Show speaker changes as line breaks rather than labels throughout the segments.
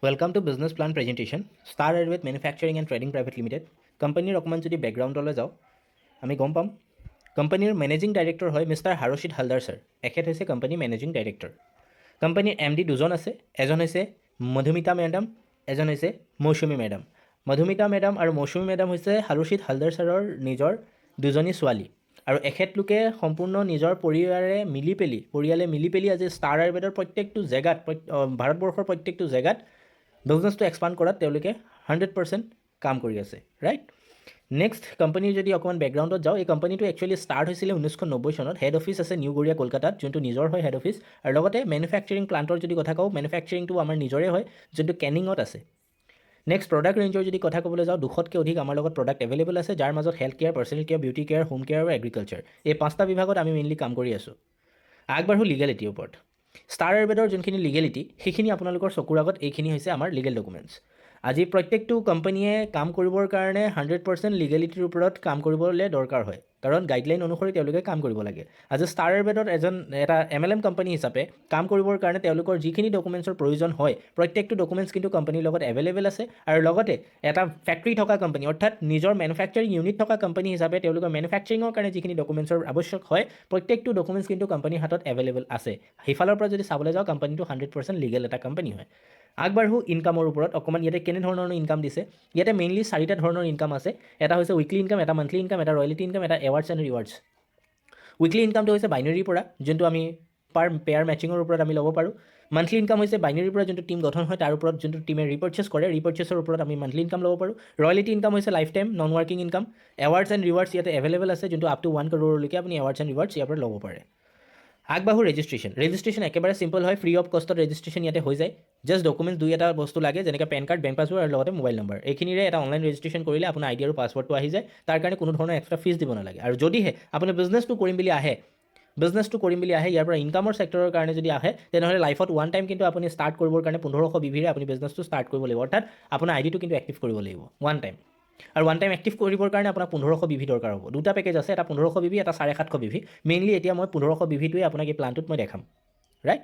Welcome to Business Plan Presentation, Star Airways Manufacturing and Trading Private Limited. কোম্পানীৰ অকণমান যদি বেকগ্ৰাউণ্ডলৈ যাওঁ আমি গম পাম কোম্পানীৰ মেনেজিং ডাইৰেক্টৰ হয় মিষ্টাৰ হাৰুশিত হালদাৰ ছাৰ। এখেত হৈছে কোম্পানীৰ মেনেজিং ডাইৰেক্টৰ। কোম্পানীৰ MD দুজন আছে, এজন হৈছে মধুমিতা মেডাম, এজন হৈছে মৌচুমী মেডাম। মধুমিতা মেডাম আৰু মৌচুমী মেডাম হৈছে হাৰুশিত হালদাৰ ছাৰৰ নিজৰ দুজনী ছোৱালী আৰু এখেতলোকে সম্পূৰ্ণ নিজৰ পৰিয়ালে মিলি পেলি আজি ষ্টাৰ আয়ুৰ্বেদৰ প্ৰত্যেকটো জেগাত ভাৰতবৰ্ষৰ প্ৰত্যেকটো জেগাত বিজনেছটো এক্সপাণ্ড কৰাত তেওঁলোকে 100% কাম কৰি আছে, ৰাইট। নেক্সট কোম্পানীৰ যদি অকণমান বেকগ্ৰাউণ্ডত যাওঁ, এই কোম্পানীটো একচুৱেলি ষ্টাৰ্ট হৈছিলে 1990 চনত। হেড অফিচ আছে নিউ গড়িয়া কলকাতাত, যোনটো নিজৰ হয় হেড অফিচ। আৰু লগতে মেনুফেকচাৰিং প্লাণ্টৰ যদি কথা কওঁ, মেনুফেকচাৰিংটো আমাৰ নিজৰে হয়, যোনটো কেনিঙত আছে। নেক্সট প্ৰডাক্ট ৰেঞ্জৰ যদি কথা ক'বলৈ যাওঁ, 200তকৈ অধিক আমাৰ লগত প্ৰডাক্ট এভেইলেবল আছে, যাৰ মাজত health care, personal care, beauty care, home care আৰু এগ্ৰিকালচাৰ, এই 5টা বিভাগত আমি মেইনলি কাম কৰি আছোঁ। আগবাঢ়ো লিগেলিটিৰ ওপৰত। ষ্টাৰ আয়ুৰ্বেদৰ যোনখিনি লিগেলিটি, সেইখিনি আপোনালোকৰ চকুৰ আগত এইখিনি হৈছে আমাৰ লিগেল ডকুমেণ্টছ। আজি প্ৰত্যেকটো কোম্পানীয়ে কাম কৰিবৰ কাৰণে 100% লিগেলিটিৰ ওপৰত কাম কৰিবলৈ দৰকাৰ হয়, কাৰণ গাইডলাইন অনুসৰি তেওঁলোকে কাম কৰিব লাগে। আজি ষ্টাৰ আয়ুৰ্বেদত এটা MLM কোম্পানী হিচাপে কাম কৰিবৰ কাৰণে তেওঁলোকৰ যিখিনি ডকুমেণ্টছৰ প্ৰয়োজন হয়, প্ৰত্যেকটো ডকুমেণ্টছ কিন্তু কোম্পানীৰ লগত এভেইলেবল আছে। আৰু লগতে এটা ফেক্টৰী থকা কোম্পানী, অৰ্থাৎ নিজৰ মেনুফেকচাৰিং ইউনিট থকা কোম্পানী হিচাপে তেওঁলোকৰ মেনুফেকচাৰিঙৰ কাৰণে যিখিনি ডকুমেণ্টছৰ আৱশ্যক হয়, প্ৰত্যেকটো ডকুমেণ্টছ কিন্তু কোম্পানীৰ হাতত এভেইলেবল আছে। সেইফালৰ পৰা যদি চাবলৈ যাওঁ, কোম্পানীটো 100% লিগেল এটা কোম্পানী হয়। আগবাঢ়ো ইনকামৰ ওপৰত অকণমান। ইয়াতে কেনেধৰণৰ ইনকাম দিছে, ইয়াতে মেইনলি 4টা ধৰণৰ ইনকাম আছে। এটা হৈছে উইকলি ইনকাম, এটা মান্থলি ইনকাম, এটা ৰয়েলিটি ইনকাম, এটা এৱাৰ্ডছ এণ্ড ৰিৱাৰ্ডছ। উইকলি ইনকামটো হৈছে বাইনেৰীৰ পৰা, যোনটো আমি পাৰ পেয়াৰ মেচিঙৰ ওপৰত আমি ল'ব পাৰোঁ। মান্থলি ইনকাম হৈছে বাইনেৰীৰ পৰা যোনটো টিম গঠন হয় তাৰ ওপৰত, যোনটো টিমে ৰিপাৰ্চেছ কৰে, ৰিপাৰ্চেছৰ ওপৰত আমি মান্থলি ইনকাম ল'ব পাৰোঁ। ৰয়েলিটি ইনকাম হৈছে life time non working income. Awards and rewards ইয়াতে এভেইলেবল আছে, যোনটো আপ টু 1 crore আপুনি এৱাৰ্ডছ এণ্ড ৰিৱাৰ্ডছ ইয়াৰ পৰা ল'ব পাৰে। আগবাঢ়ো ৰেজিষ্ট্ৰেশ্যন একেবাৰে চিম্পল হয়, ফ্ৰী অফ কষ্টত ৰেজিষ্ট্ৰেশ্যন ইয়াতে হৈ যায়। জাষ্ট ডকুমেণ্টছ 2-এটা বস্তু লাগে, যেনেকৈ পেন কাৰ্ড, বেংক পাছবুক আৰু লগতে মোবাইল নম্বৰ। এইখিনিৰে এটা অনলাইন ৰেজিষ্ট্ৰেশ্যন কৰিলে আপোনাৰ ID আৰু পাছৱৰ্ডটো আহি যায়। তাৰ কাৰণে কোনো ধৰণৰ এক্সট্ৰা ফিজ দিব নালাগে। আৰু যদিহে আপুনি বিজনেছটো কৰিম বুলি আহে, ইয়াৰ পৰা ইনকামৰ ছেক্টৰৰ কাৰণে যদি আহে, তেনেহ'লে লাইফত ওৱান টাইম কিন্তু আপুনি ষ্টাৰ্ট কৰিবৰ কাৰণে 1500 BV আপুনি বিজনেছটো ষ্টাৰ্ট কৰিব লাগিব। অৰ্থাৎ আপোনাৰ ID টো কিন্তু এক্টিভ কৰিব লাগিব ওৱান টাইম। আৰু ওৱান টাইম এক্টিভ কৰিবৰ কাৰণে আপোনাক 1500 BV দৰকাৰ হ'ব। 2টা পেকেজ আছে, এটা 1500 BV, এটা 750 BV। মেইনলি এতিয়া মই 1500 BVটোৱে আপোনাক এই প্লানটোত মই দেখাম, ৰাইট।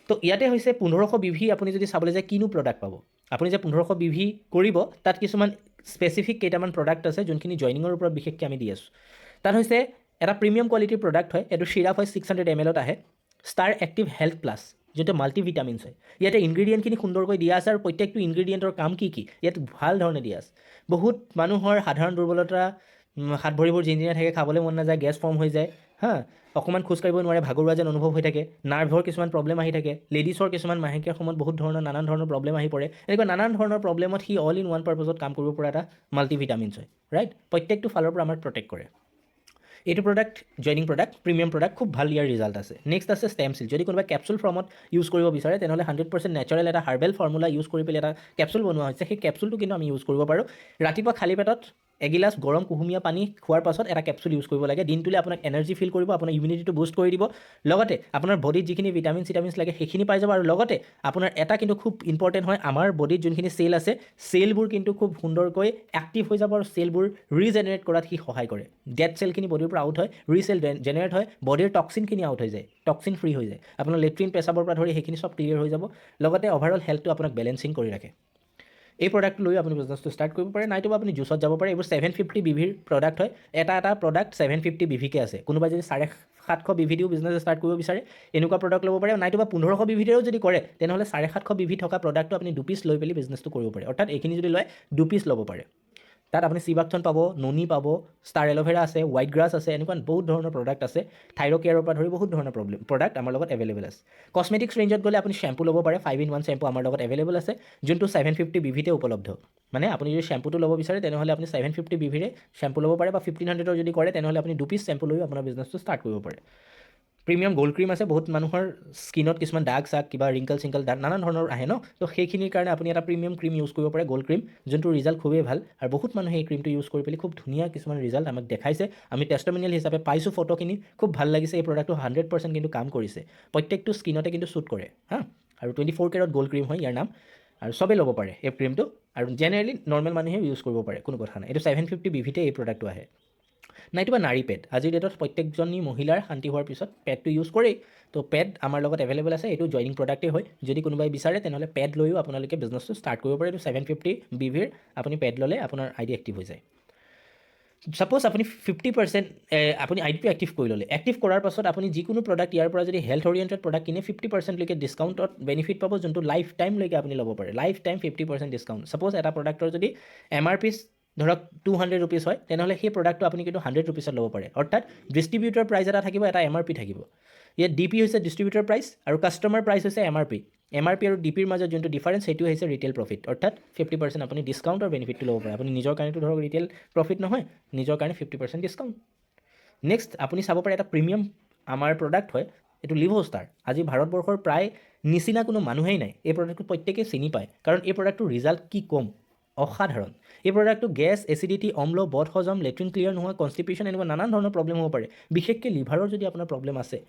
তো ইয়াতে হৈছে 1500 BV। আপুনি যদি চাবলৈ যায় কিনো প্ৰডাক্ট পাব, আপুনি যে 1500 BV কৰিব, তাত কিছুমান স্পেচিফিক কেইটামান প্ৰডাক্ট আছে, যোনখিনি জইনিঙৰ ওপৰত বিশেষকৈ আমি দি আছোঁ। তাত হৈছে এটা প্ৰিমিয়াম কোৱালিটিৰ প্ৰডাক্ট হয়, এইটো চিৰাপ হয়, 600 ml আহে, ষ্টাৰ এক্টিভ হেল্থ প্লাছ, যোনটো মাল্টিভিটামিনছ হয়। ইয়াতে ইনগ্ৰিডিয়েণ্টখিনি সুন্দৰকৈ দিয়া আছে, আৰু প্ৰত্যেকটো ইনগ্ৰিডিয়েণ্টৰ কাম কি ইয়াত ভাল ধৰণে দিয়া আছে। বহুত মানুহৰ সাধাৰণ দুৰ্বলতা, হাত ভৰিবোৰ জিনজিনাই থাকে, খাবলৈ মন নাযায়, গেছ ফৰ্ম হৈ যায়, অকণমান খোজকাঢ়িব নোৱাৰে, ভাগৰুৱা যেন অনুভৱ হৈ থাকে, নাৰ্ভৰ কিছুমান প্ৰব্লেম আহি থাকে, লেডিছৰ কিছুমান মাহেকীয়াৰ সময়ত বহুত ধৰণৰ নানান ধৰণৰ প্ৰব্লেম আহি পৰে। এনেকুৱা নানান ধৰণৰ প্ৰব্লেমত সি অল ইন ওৱান পাৰ্পজত কাম কৰিব পৰা এটা মাল্টিভিটামিনছ হয়, ৰাইট। প্ৰত্যেকটো ফালৰ পৰা আমাক প্ৰটেক্ট কৰে। এইটো product joining product, premium product, খুব ভাল ইয়াৰ ৰিজাল্ট আছে। নেক্সট আছে ষ্টেম চিল। যদি কোনোবাই কেপচুল ফৰ্মত ইউজ কৰিব বিচাৰে, তেনেহ'লে 100% নেচাৰেল এটা হাৰ্বেল ফৰ্মুলা ইউজ কৰি পেলাই এটা কেপচুল বনোৱা হৈছে। সেই কেপচুলটো কিন্তু আমি ইউজ কৰিব পাৰোঁ। ৰাতিপুৱা খালী পেটত এগিলাচ গৰম কুহুমীয়া পানী খোৱাৰ পাছত এটা কেপচুল ইউজ কৰিব লাগে। দিনটোলৈ আপোনাক এনাৰ্জি ফিল কৰিব, আপোনাৰ ইমিউনিটিটো বুষ্ট কৰি দিব, লগতে আপোনাৰ বডিত যিখিনি ভিটামিনছ লাগে সেইখিনি পাই যাব। আৰু লগতে আপোনাৰ এটা কিন্তু খুব ইম্পৰ্টেণ্ট হয়, আমাৰ বডিত যোনখিনি চেল আছে, চেলবোৰ কিন্তু খুব সুন্দৰকৈ এক্টিভ হৈ যাব, আৰু চেলবোৰ ৰিজেনেৰেট কৰাত সি সহায় কৰে। ডেড চেলখিনি বডিৰ পৰা আউট হয়, ৰিচেল জেনেৰেট হয়, বডিৰ টক্সিনখিনি আউট হৈ যায়, টক্সিন ফ্ৰী হৈ যায়, আপোনাৰ লেট্ৰিন পেচাবৰ পৰা ধৰি সেইখিনি চব ক্লিয়াৰ হৈ যাব। লগতে অভাৰঅল হেল্থটো আপোনাক বেলেঞ্চিং কৰি ৰাখে। এই প্ৰডাক্টটো লৈ আপুনি বিজনেছটো ষ্টাৰ্ট কৰিব পাৰে, নাইতো আপুনি জুচত যাব পাৰে। এইবোৰ 750 BVৰ প্ৰডাক্ট হয়। এটা প্ৰডাক্ট 750 BVকে আছে। কোনোবাই যদি 750 BV দিও বিজনেছ ষ্টাৰ্ট কৰিব বিচাৰে, এনেকুৱা প্ৰডাক্ট ল'ব পাৰে। নাইতো 1500 BVতেও যদি কৰে, তেনেহ'লে 750 BV থকা প্ৰডাক্টটো আপুনি 2 পিচ লৈ পেলি বিজনেছটো কৰিব পাৰে। অৰ্থাৎ এইখিনি যদি লয় 2 পিচ ল'ব পাৰে। তাত আপুনি চিবাকচন পাব, ননি পাব, ষ্টাৰ এল'ভেৰা আছে, হোৱাইট গ্ৰাছ আছে, এনেকুৱা বহুত ধৰণৰ প্ৰডাক্ট আছে। থাইৰ'কেয়াৰৰ পৰা ধৰি বহুত ধৰণৰ প্ৰডাক্ট আমাৰ লগত এভেইলেবল আছে। কছমেটিক্স ৰেঞ্জত গ'লে আপুনি শ্বেম্পু ল'ব পাৰে। 5-in-1 শ্বেম্পু আমাৰ লগত এভেইলেবল আছে, যোনটো 750 BVতে উপলব্ধ। মানে আপুনি যদি শ্বেম্পুটো ল'ব বিচাৰে, তেনেহ'লে আপুনি 750 BVৰে শ্বেম্পু ল'ব পাৰে, বা 1500ৰ যদি কৰে, তেনেহ'লে আপুনি 2 পিচ শ্বেম্পু লৈ আপোনাৰ বিজনেছটো ষ্টাৰ্ট কৰিব পাৰে। প্ৰিমিয়াম গ'ল্ড ক্ৰীম আছে। বহুত মানুহৰ স্কিনত কিছুমান দাগ চাগ, কিবা ৰিংকল চিংকল দাগ নানান ধৰণৰ আহে ন, তো সেইখিনিৰ কাৰণে আপুনি এটা প্ৰিমিয়াম ক্ৰীম ইউজ কৰিব পাৰে, গ'ল্ড ক্ৰীম, যোনটো ৰিজাল্ট খুবেই ভাল। আৰু বহুত মানুহে এই ক্ৰীমটো ইউজ কৰি পেলি খুব ধুনীয়া কিছুমান ৰিজাল্ট আমাক দেখাইছে। আমি টেষ্টমেনিয়েল হিচাপে পাইছোঁ, ফটোখিনি খুব ভাল লাগিছে। এই প্ৰডাক্টটো 100% কিন্তু কাম কৰিছে, প্ৰত্যেকটো স্কিনতে কিন্তু শ্বুট কৰে, আৰু 24 কেৰেট গ'ল্ড ক্ৰীম হয় ইয়াৰ নাম। আৰু চবেই ল'ব পাৰে এই ক্ৰীমটো, আৰু জেনেৰেলি নৰ্মেল মানুহে ইউজ কৰিব পাৰে, কোনো কথা নাই। এইটো 750 BVতে এই প্ৰডাক্টটো আহে। নাইটোবা নাৰী পেড আজিৰ ডেটত প্ৰত্যেকজনী মহিলাৰ শান্তি হোৱাৰ পিছত পেডটো ইউজ কৰেই তো পেড আমাৰ লগত এভেইলেবল আছে এইটো জইনিং প্ৰডাক্টেই হয় যদি কোনোবাই বিচাৰে তেনেহ'লে পেড লৈও আপোনালোকে বিজনেছটো ষ্টাৰ্ট কৰিব পাৰে এইটো 750 BVৰ আপুনি পেড ল'লে আপোনাৰ আইডি এক্টিভ হৈ যায় ছাপ'জ আপুনি 50% আপুনি আইডিটো এক্টিভ কৰি ল'লে এক্টিভ কৰাৰ পাছত আপুনি যিকোনো প্ৰডাক্ট ইয়াৰ পৰা যদি হেল্থ অৰিয়েণ্টেড প্ৰডাক্ট কিনে 50%লৈকে ডিছকাউণ্টত বেনিফিট পাব যোনটো লাইফ টাইমলৈকে আপুনি ল'ব পাৰে লাইফ টাইম 50% ডিছকাউণ্ট ছাপ'জ এটা প্ৰডাক্টৰ যদি MRP ধৰক 200 rupees হয় তেনেহ'লে সেই প্ৰডাক্টটো আপুনি কিন্তু 100 rupeesত ল'ব পাৰে অৰ্থাৎ ডিষ্ট্ৰিবিউটৰ প্ৰাইচ এটা থাকিব এটা MRP থাকিব ইয়াত DP হৈছে ডিষ্ট্ৰিবিউটৰ প্ৰাইচ আৰু কাষ্টমাৰ প্ৰাইচ হৈছে MRP আৰু DPৰ মাজত যোনটো ডিফাৰেঞ্চ সেইটো হৈছে ৰিটেইল প্ৰফিট অৰ্থাৎ 50% আপুনি ডিছকাউণ্টৰ বেনিফিটটো ল'ব পাৰে আপুনি নিজৰ কাৰণেতো ধৰক ৰিটেইল প্ৰফিট নহয় নিজৰ কাৰণে 50% ডিছকাউণ্ট নেক্সট আপুনি চাব পাৰে এটা প্ৰিমিয়াম আমাৰ প্ৰডাক্ট হয় এইটো লিভোষ্টাৰ আজি ভাৰতবৰ্ষৰ প্ৰায় নিচিনা কোনো মানুহেই নাই এই প্ৰডাক্টটো প্ৰত্যেকেই চিনি পায় কাৰণ এই প্ৰডাক্টটোৰ ৰিজাল্ট কি কম অসাধাৰণ এই প্ৰডাক্টটো গেছ এচিডিটি অম্ল বদ হজম লেট্ৰিন ক্লিয়াৰ নোহোৱা কনষ্টিপেশ্যন এনেকুৱা নানান ধৰণৰ প্ৰব্লেম হ'ব পাৰে বিশেষকৈ লিভাৰৰ যদি আপোনাৰ প্ৰব্লেম আছে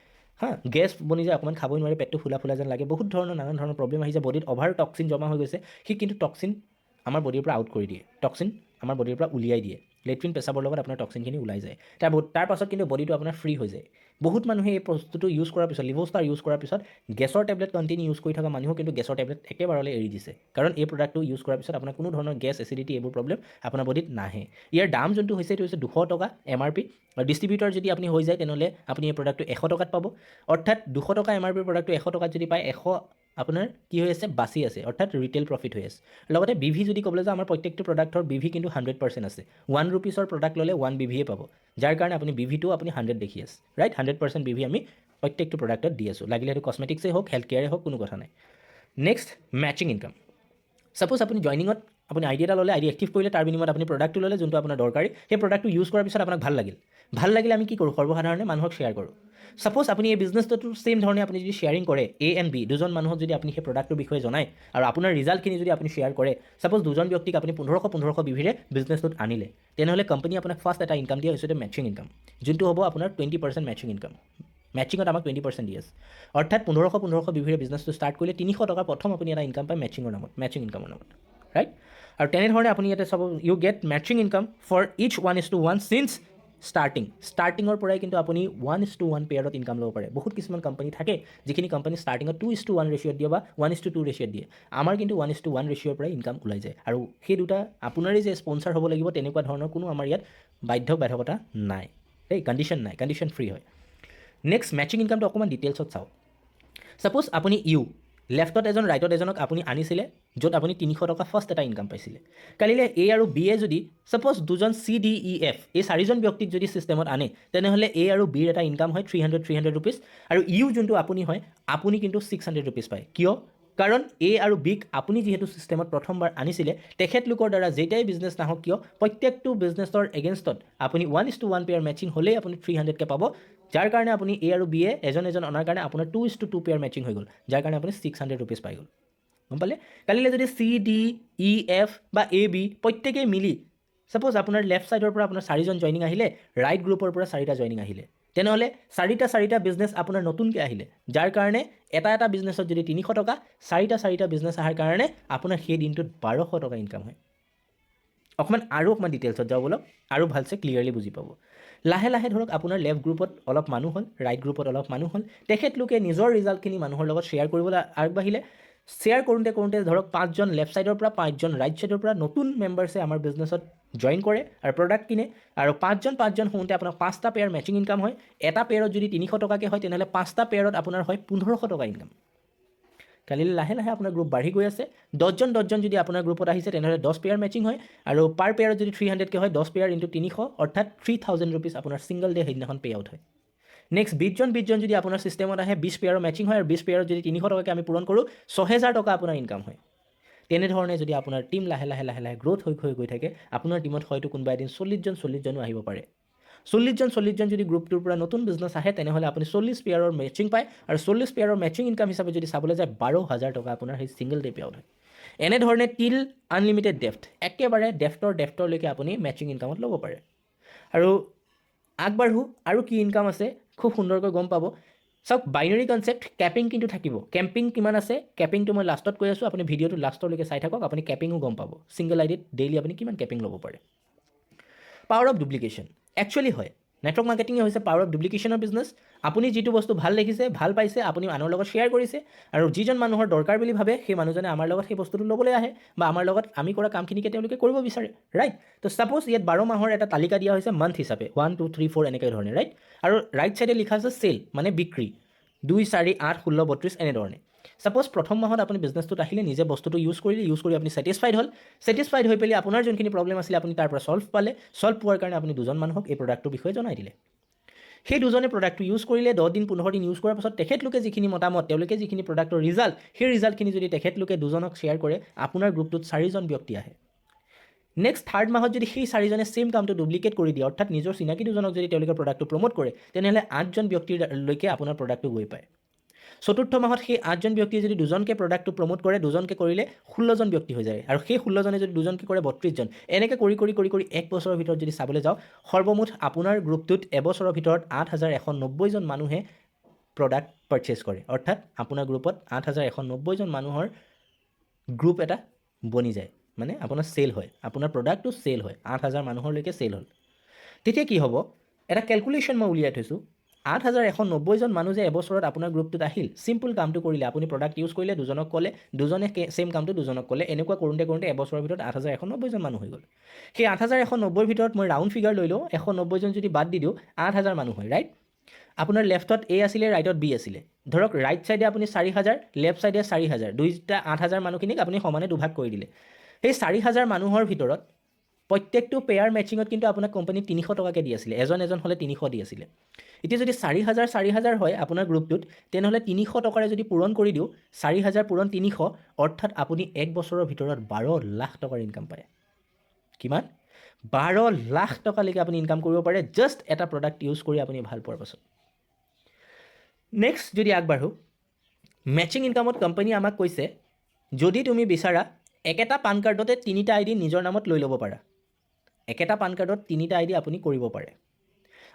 গেছ বনি যায় অকণমান খাবই নোৱাৰে পেটটো ফুলা যেন লাগে বহুত ধৰণৰ নানান ধৰণৰ প্ৰব্লেম আহিছে বডিত অভাৰ টক্সিন জমা হৈ গৈছে সি কিন্তু টক্সিন আমাৰ বডিৰ পৰা আউট কৰি দিয়ে টক্সিন আমাৰ বডিৰ পৰা উলিয়াই দিয়ে লেট্ৰিন পেচাবৰ লগত আপোনাৰ টক্সিনখিনি ওলাই যায় তাৰ পাছত কিন্তু বডিটো আপোনাৰ ফ্ৰী হৈ যায় বহুত মানুহে এই বস্তুটো ইউজ কৰাৰ পিছত লিভোষ্টাৰ ইউজ কৰাৰ পিছত গেছৰ টেবলেট কণ্টিনিউ ইউজ কৰি থকা মানুহো কিন্তু গেছৰ টেবলেট একেবাৰলৈ এৰি দিছে কাৰণ এই প্ৰডাক্টটো ইউজ কৰাৰ পিছত আপোনাৰ কোনো ধৰণৰ গেছ এচিডিটি এইবোৰ প্ৰব্লেম আপোনাৰ বডিত নাহে ইয়াৰ দাম যোনটো হৈছে এইটো হৈছে 200 টকা MRP আৰু ডিষ্ট্ৰিবিউটৰ যদি আপুনি হৈ যায় তেনেহ'লে আপুনি এই প্ৰডাক্টটো 100 টকাত পাব অৰ্থাৎ 200 টকা MRP প্ৰডাক্টটো 100 টকাত যদি পায় 100 আপোনাৰ কি হৈ আছে বাচি আছে অৰ্থাৎ ৰিটেইল প্ৰফিট হৈ আছে লগতে BV যদি ক'বলৈ যাওঁ আমাৰ প্ৰত্যেকটো প্ৰডাক্টৰ BV কিন্তু 100% আছে 1 rupeesৰ প্ৰডাক্ট ল'লে 1 BVয়ে পাব যাৰ কাৰণে আপুনি BVটো আপুনি 100 দেখি আছে ৰাইট 100% BV আমি প্ৰত্যেকটো প্ৰডাক্টত দি আছোঁ লাগিলে সেইটো কছমেটিক্সেই হওক হেল্থ কেয়াৰে হওক কোনো কথা নাই নেক্সট মেচিং ইনকাম ছাপ'জ আপুনি জইনিঙত আপুনি আইডি এটা ল'লে আইডি এক্টিভ কৰিলে তাৰ বিনিময়ত আপুনি প্ৰডাক্টটো ল'লে যোনটো আপোনাৰ দৰকাৰী সেই প্ৰডাক্টটো ইউজ কৰাৰ পিছত আপোনাক ভাল লাগিলে আমি কি কৰোঁ সৰ্বসাধাৰণে মানুহক শ্বেয়াৰ কৰোঁ ছাপ'জ আপুনি এই বিজনেছটো ছেম ধৰণে আপুনি যদি শ্বেয়াৰিং কৰে A and B দুজন মানুহক যদি আপুনি সেই প্ৰডাক্টটোৰ বিষয়ে জনায় আৰু আপোনাৰ ৰিজাল্টখিনি যদি আপুনি শ্বেয়াৰ কৰে ছাপ'জ দুজন ব্যক্তিক আপুনি 1500 BVৰে বিজনেছটোত আনিলে তেনেহ'লে কোম্পানী আপোনাক ফাৰ্ষ্ট এটা ইনকাম দিয়া হৈছে মেচিং ইনকাম যোনটো হ'ব আপোনাৰ 20% মেচিং ইনকাম মেচিঙত আমাক 20% দি আছে অৰ্থাৎ 1500 BVৰে বিজনেছটো ষ্টাৰ্ট কৰিলে 300 টকা প্ৰথম আপুনি এটা ইনকাম পায় মেচিং ইনকামৰ নামত ৰাইট আৰু তেনেধৰণে আপুনি ইয়াতে চাব you get matching income for each 1:1 since ষ্টাৰ্টিঙৰ পৰাই কিন্তু আপুনি 1:1 পেয়াৰত ইনকাম ল'ব পাৰে বহুত কিছুমান কোম্পানী থাকে যিখিনি কোম্পানী ষ্টাৰ্টিঙত 2:1 ৰেচিঅ'ত দিয়ে বা 1:2 ৰেচিঅ'ত দিয়ে আমাৰ কিন্তু 1:1 ৰেচিঅ'ৰ পৰাই ইনকাম ওলাই যায় আৰু সেই দুটা আপোনাৰেই যে স্পনচাৰ হ'ব লাগিব তেনেকুৱা ধৰণৰ কোনো আমাৰ ইয়াত বাধ্যকতা নাই দেই কণ্ডিশ্যন নাই কণ্ডিশ্যন ফ্ৰী হয় নেক্সট মেচিং ইনকামটো অকণমান ডিটেইলছত চাওঁ ছাপ'জ আপুনি লেফ্টত এজন ৰাইটত এজনক আপুনি আনিছিলে য'ত আপুনি 300 টকা ফাৰ্ষ্ট এটা ইনকাম পাইছিলে কালিলৈ A আৰু B যদি ছাপ'জ দুজন CDEF এই চাৰিজন ব্যক্তিক যদি ছিষ্টেমত আনে তেনেহ'লে A আৰু Bৰ এটা ইনকাম হয় 300 rupees আৰু যোনটো আপুনি হয় আপুনি কিন্তু 600 rupees পায় কিয় কাৰণ A আৰু Bক আপুনি যিহেতু ছিষ্টেমত প্ৰথমবাৰ আনিছিলে তেখেতলোকৰ দ্বাৰা যেইটাই বিজনেছ নাহক কিয় প্ৰত্যেকটো বিজনেছৰ এগেইনষ্টত আপুনি 1:1 পেয়াৰ মেচিং হ'লেই আপুনি 300কে পাব যাৰ কাৰণে আপুনি A আৰু Bয়ে এজন অনাৰ কাৰণে আপোনাৰ 2:2 পেয়াৰ মেচিং হৈ গ'ল যাৰ কাৰণে আপুনি 600 rupees পাই গ'ল গম পালে কালিলৈ যদি CDEF বা AB প্ৰত্যেকেই মিলি ছাপ'জ আপোনাৰ লেফ্ট ছাইডৰ পৰা আপোনাৰ 4জন জইনিং আহিলে ৰাইট গ্ৰুপৰ পৰা 4টা জইনিং আহিলে তেনেহ'লে 4টা বিজনেছ আপোনাৰ নতুনকৈ আহিলে যাৰ কাৰণে এটা বিজনেছত যদি 300 টকা 4টা বিজনেছ অহাৰ কাৰণে আপোনাৰ সেই দিনটোত 1200 টকা ইনকাম হয় অকণমান ডিটেইলছত যাওঁ বলক আৰু ভালছে ক্লিয়াৰলি বুজি পাব লাহে ধৰক আপোনাৰ লেফ্ট গ্ৰুপত অলপ মানুহ হ'ল ৰাইট গ্ৰুপত অলপ মানুহ হ'ল তেখেতলোকে নিজৰ ৰিজাল্টখিনি মানুহৰ লগত শ্বেয়াৰ কৰিবলৈ আগবাঢ়িলে শ্বেয়াৰ কৰোঁতে ধৰক 5জন লেফ্ট ছাইডৰ পৰা 5জন ৰাইট ছাইডৰ পৰা নতুন মেম্বাৰ্ছে আমাৰ বিজনেছত জইন কৰে আৰু প্ৰডাক্ট কিনে আৰু 5জন হওঁতে আপোনাৰ 5টা পেয়াৰ মেচিং ইনকাম হয় এটা পেয়াৰত যদি 300 টকাকৈ হয় তেনেহ'লে 5টা পেয়াৰত আপোনাৰ হয় 1500 টকা ইনকাম কালিলৈ লাহে আপোনাৰ গ্ৰুপ বাঢ়ি গৈ আছে 10জন যদি আপোনাৰ গ্ৰুপত আহিছে তেনেহ'লে 10 পেয়াৰ মেচিং হয় আৰু পাৰ পেয়াৰত যদি 300কে হয় 10 পেয়াৰ ইনটু 300 অৰ্থাৎ 3000 rupees আপোনাৰ ছিংগল ডে সেইদিনাখন পে আউট হয় নেক্সট 20জন যদি আপোনাৰ ছিষ্টেমত আহে 20 পেয়াৰৰ মেচিং হয় আৰু 20 পেয়াৰত যদি 300 টকাকৈ আমি পূৰণ কৰোঁ 6000 টকা আপোনাৰ ইনকাম হয় তেনেধৰণে যদি আপোনাৰ টীম লাহে গ্ৰ'থ হৈ গৈ থাকে আপোনাৰ টীমত হয়তো কোনোবা এদিন 40জনো আহিব পাৰে 40জন যদি গ্ৰুপটোৰ পৰা নতুন বিজনেছ আহে তেনেহ'লে আপুনি 40 পেয়াৰৰ মেচিং পায় আৰু 40 পেয়াৰৰ মেচিং ইনকাম হিচাপে যদি চাবলৈ যায় 12000 টকা আপোনাৰ সেই ছিংগল ডে পে আউট হয় এনেধৰণে টিল আনলিমিটেড ডেফ্ট একেবাৰে ডেফ্টৰলৈকে আপুনি মেচিং ইনকামত ল'ব পাৰে আৰু আগবাঢ়ো আৰু কি ইনকাম আছে খুব সুন্দৰকৈ গম পাব চাওক বাইনাৰী কনচেপ্ট কেপিং কিন্তু থাকিব কেম্পিং কিমান আছে কেপিংটো মই লাষ্টত কৈ আছোঁ আপুনি ভিডিঅ'টো লাষ্টলৈকে চাই থাকক আপুনি কেপিঙো গম পাব ছিংগল আইডিত ডেইলি আপুনি কিমান কেপিং ল'ব পাৰে পাৱাৰ অফ ডুপ্লিকেশ্যন একচুৱেলি হয়। নেটৱৰ্ক মাৰ্কেটিঙে হৈছে পাৱাৰ অফ ডুপ্লিকেশ্যনৰ বিজনেছ। আপুনি যিটো বস্তু ভাল দেখিছে, ভাল পাইছে, আপুনি মানুহৰ লগত শ্বেয়াৰ কৰিছে, আৰু যিজন মানুহৰ দৰকাৰ বুলি ভাবে সেই মানুহজনে আমাৰ লগত সেই বস্তুটো ল'বলৈ আহে, বা আমাৰ লগত আমি কৰা কামখিনিকে তেওঁলোকে কৰিব বিচাৰে, ৰাইট? তো ছাপ'জ ইয়াত 12 মাহৰ এটা তালিকা দিয়া হৈছে মান্থ হিচাপে, 1 2 3 4 এনেকৈ ধৰণে, ৰাইট? আৰু ৰাইট ছাইডে লিখা আছে চেল, মানে বিক্ৰী, 2 4 8 16 32 এনেধৰণে। ছাপ'জ প্ৰথম মাহত আপুনি বিজনেছটোত আহিলে, নিজে বস্তুটো ইউজ কৰি আপুনি ছেটিছফাইড হ'ল, ছেটিছফাইড হৈ পেলাই আপোনাৰ যোনখিনি প্ৰব্লেম আছিলে আপুনি তাৰ পৰা ছল্ভ পালে, ছল্ভ পোৱাৰ কাৰণে আপুনি দুজন মানুহক এই প্ৰডাক্টটোৰ বিষয়ে জনাই দিলে। সেই দুজনে প্ৰডাক্টটো ইউজ কৰিলে, 10 দিন 15 দিন ইউজ কৰাৰ পাছত তেখেতলোকে যিখিনি মতামত, তেওঁলোকে যিখিনি প্ৰডাক্টৰ ৰিজাল্ট, সেই ৰিজাল্টখিনি যদি তেখেতলোকে দুজনক শ্বেয়াৰ কৰে, আপোনাৰ গ্ৰুপটোত 4জন ব্যক্তি আহে। নেক্সট 3rd মাহত যদি সেই 4জনে ছেইম কামটো ডুপ্লিকেট কৰি দিয়ে, অৰ্থাৎ নিজৰ চিনাকি দুজনক যদি তেওঁলোকে প্ৰডাক্টটো প্ৰমোট কৰে, তেনেহ'লে 8জন ব্যক্তিলৈকে আপোনাৰ প্ৰডাক্টটো গৈ পায়। 4ৰ্থ মাহত সেই 8জন ব্যক্তিয়ে যদি দুজনকে প্ৰডাক্টটো প্ৰমোট কৰে, দুজনকে কৰিলে 16জন ব্যক্তি হৈ যায়, আৰু সেই 16জনে যদি দুজনকে কৰে 32জন। এনেকৈ কৰি 1 বছৰৰ ভিতৰত যদি চাবলৈ যাওঁ, সৰ্বমুঠ আপোনাৰ গ্ৰুপটোত এবছৰৰ ভিতৰত 8190জন মানুহে প্ৰডাক্ট পাৰচেজ কৰে, অৰ্থাৎ আপোনাৰ গ্ৰুপত 8190জন মানুহৰ গ্ৰুপ এটা বনি যায়, মানে আপোনাৰ চেল হয়, আপোনাৰ প্ৰডাক্টটো চেল হয়, 8000 মানুহলৈকে চেল হ'ল। তেতিয়া কি হ'ব, এটা কেলকুলেশ্যন মই উলিয়াই থৈছোঁ। 8190জন মানুহ যে এবছৰত আপোনাৰ গ্ৰুপটোত আহিল, চিম্পল কামটো কৰিলে, আপুনি প্ৰডাক্ট ইউজ কৰিলে, দুজনক ক'লে, দুজনে ছেইম কামটো দুজনক ক'লে, এনেকুৱা কৰোঁতে এবছৰৰ ভিতৰত 8190জন মানুহ হৈ গ'ল। সেই 8190ৰ ভিতৰত মই ৰাউণ্ড ফিগাৰ লৈ লওঁ, 190জন যদি বাদ দি দিওঁ, 8000 মানুহ হয়, ৰাইট? আপোনাৰ লেফ্টত এ আছিলে, ৰাইটত বি আছিলে। ধৰক ৰাইট ছাইডে আপুনি 4000, লেফ্ট ছাইডে 4000, দুইটা 8000 মানুহখিনিক আপুনি সমানে দুভাগ কৰি দিলে। সেই 4000 মানুহৰ ভিতৰত প্ৰত্যেকটো পেয়াৰ মেচিঙত কিন্তু আপোনাক কোম্পানীত 300 টকাকৈ দি আছিলে, এজন হ'লে 300 দি আছিলে। এতিয়া যদি 4000 হয় আপোনাৰ গ্ৰুপটোত, তেনেহ'লে 300 টকাৰে যদি পূৰণ কৰি দিওঁ, 4000 পূৰণ 300, অৰ্থাৎ আপুনি 1 বছৰৰ ভিতৰত 12 লাখ টকাৰ ইনকাম পায়। কিমান? 12 লাখ টকালৈকে আপুনি ইনকাম কৰিব পাৰে, জাষ্ট এটা প্ৰডাক্ট ইউজ কৰি আপুনি ভাল পোৱাৰ পাছত। নেক্সট যদি আগবাঢ়োঁ, মেচিং ইনকামত কোম্পানী আমাক কৈছে, যদি তুমি বিচাৰা একেটা পান কাৰ্ডতে 3টা ID নিজৰ নামত লৈ ল'ব পাৰা। একেটা পান কাৰ্ডত 3টা ID আপুনি কৰিব পাৰে,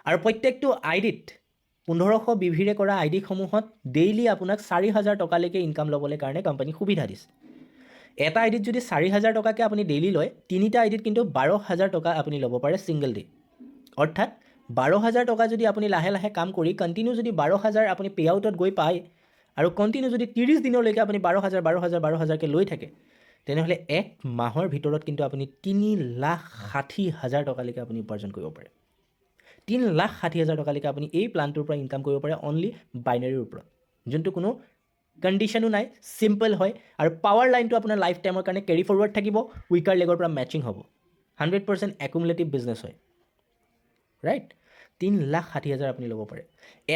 আৰু প্ৰত্যেকটো আইডিত 1500 BVৰে কৰা আইডিসমূহত ডেইলি আপোনাক 4000 টকালৈকে ইনকাম ল'বলৈ কাৰণে কোম্পানী সুবিধা দিছে। এটা আইডিত যদি 4000 টকাকৈ আপুনি ডেইলি লয়, 3টা আইডিত কিন্তু 12000 টকা আপুনি ল'ব পাৰে ছিংগল ডে। অৰ্থাৎ 12000 টকা যদি আপুনি লাহে লাহে কাম কৰি কণ্টিনিউ যদি 12000 আপুনি পে আউটত গৈ পায়, আৰু কণ্টিনিউ যদি 30 দিনলৈকে আপুনি 12000কৈ লৈ থাকে, তেনেহ'লে 1 মাহৰ ভিতৰত কিন্তু আপুনি 3,60,000 টকালৈকে আপুনি উপাৰ্জন কৰিব পাৰে। 3,60,000 টকালৈকে আপুনি এই প্লানটোৰ পৰা ইনকাম কৰিব পাৰে, অনলি বাইনেৰীৰ ওপৰত, যোনটো কোনো কণ্ডিশ্যনো নাই, চিম্পল হয়, আৰু পাৱাৰ লাইনটো আপোনাৰ লাইফ টাইমৰ কাৰণে কেৰি ফৰৱাৰ্ড থাকিব, উইকাৰ লেগৰ পৰা মেচিং হ'ব, 100% একুমুলেটিভ বিজনেছ হয়, ৰাইট? 3,60,000 আপুনি ল'ব পাৰে।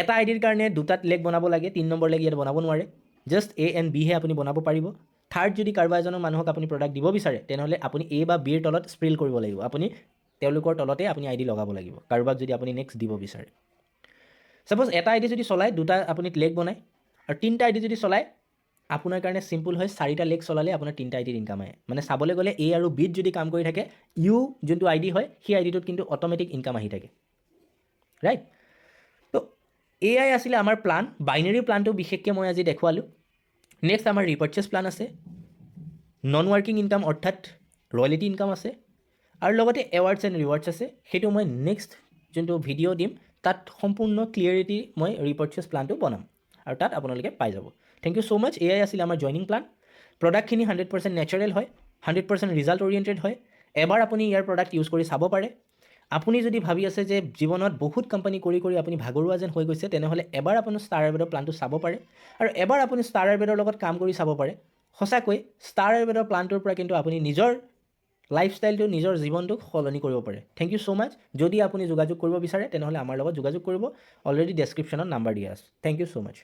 এটা আইডিৰ কাৰণে 2টা লেগ বনাব লাগে, 3 নম্বৰ লেগ ইয়াত বনাব নোৱাৰে, জাষ্ট A and B হে আপুনি বনাব পাৰিব। থাৰ্ড যদি কাৰোবাৰ এজনৰ মানুহক আপুনি প্ৰডাক্ট দিব বিচাৰে, তেনেহ'লে আপুনি A বা Bৰ তলত স্প্ৰিল কৰিব লাগিব, আপুনি তেওঁলোকৰ তলতে আপুনি ID লগাব লাগিব, কাৰোবাক যদি আপুনি নেক্সট দিব বিচাৰে। ছাপ'জ এটা ID যদি চলায়, 2টা আপুনি লেগ বনায়, আৰু 3টা ID যদি চলায়, আপোনাৰ কাৰণে চিম্পল হয়, 4টা লেগ চলালে আপোনাৰ 3টা IDৰ ইনকাম আহে। মানে চাবলৈ গ'লে A আৰু Bত যদি কাম কৰি থাকে, যোনটো ID হয়, সেই IDটোত কিন্তু অট'মেটিক ইনকাম আহি থাকে, ৰাইট? তো এয়াই আছিলে আমাৰ প্লান। বাইনেৰী প্লানটো বিশেষকৈ মই আজি দেখুৱালোঁ। নেক্সট আমাৰ ৰিপাৰ্চেছ প্লান আছে, নন ৱৰ্কিং ইনকাম অৰ্থাৎ ৰয়েলিটি ইনকাম আছে, আৰু লগতে এৱাৰ্ডছ এণ্ড ৰিৱাৰ্ডছ আছে। সেইটো মই নেক্সট যোনটো ভিডিঅ' দিম, তাত সম্পূৰ্ণ ক্লিয়াৰিটি মই ৰিপাৰ্চেছ প্লানটো বনাম, আৰু তাত আপোনালোকে পাই যাব। থেংক ইউ ছ' মাছ। এয়াই আছিলে আমাৰ জইনিং প্লান। প্ৰডাক্টখিনি 100% নেচাৰেল হয়, 100% ৰিজাল্ট অৰিয়েণ্টেড হয়। এবাৰ আপুনি ইয়াৰ প্ৰডাক্ট ইউজ কৰি চাব পাৰে। আপুনি যদি ভাবি আছে যে জীৱনত বহুত কোম্পানী কৰি আপুনি ভাগৰুৱা যেন হৈ গৈছে, তেনেহ'লে এবাৰ আপুনি ষ্টাৰ আয়ুৰ্বেদৰ প্লানটো চাব পাৰে, আৰু এবাৰ আপুনি ষ্টাৰ আয়ুৰ্বেদৰ লগত কাম কৰি চাব পাৰে। সঁচাকৈ ষ্টাৰ আয়ুৰ্বেদৰ প্লানটোৰ পৰা কিন্তু আপুনি নিজৰ লাইফষ্টাইলটো, নিজৰ জীৱনটোক সলনি কৰিব পাৰে। থেংক ইউ ছ' মাছ। যদি আপুনি যোগাযোগ কৰিব বিচাৰে, তেনেহ'লে আমাৰ লগত যোগাযোগ কৰিব। অলৰেডি ডেছক্ৰিপশ্যনত নাম্বাৰ দিয়া আছে। Thank you so' much.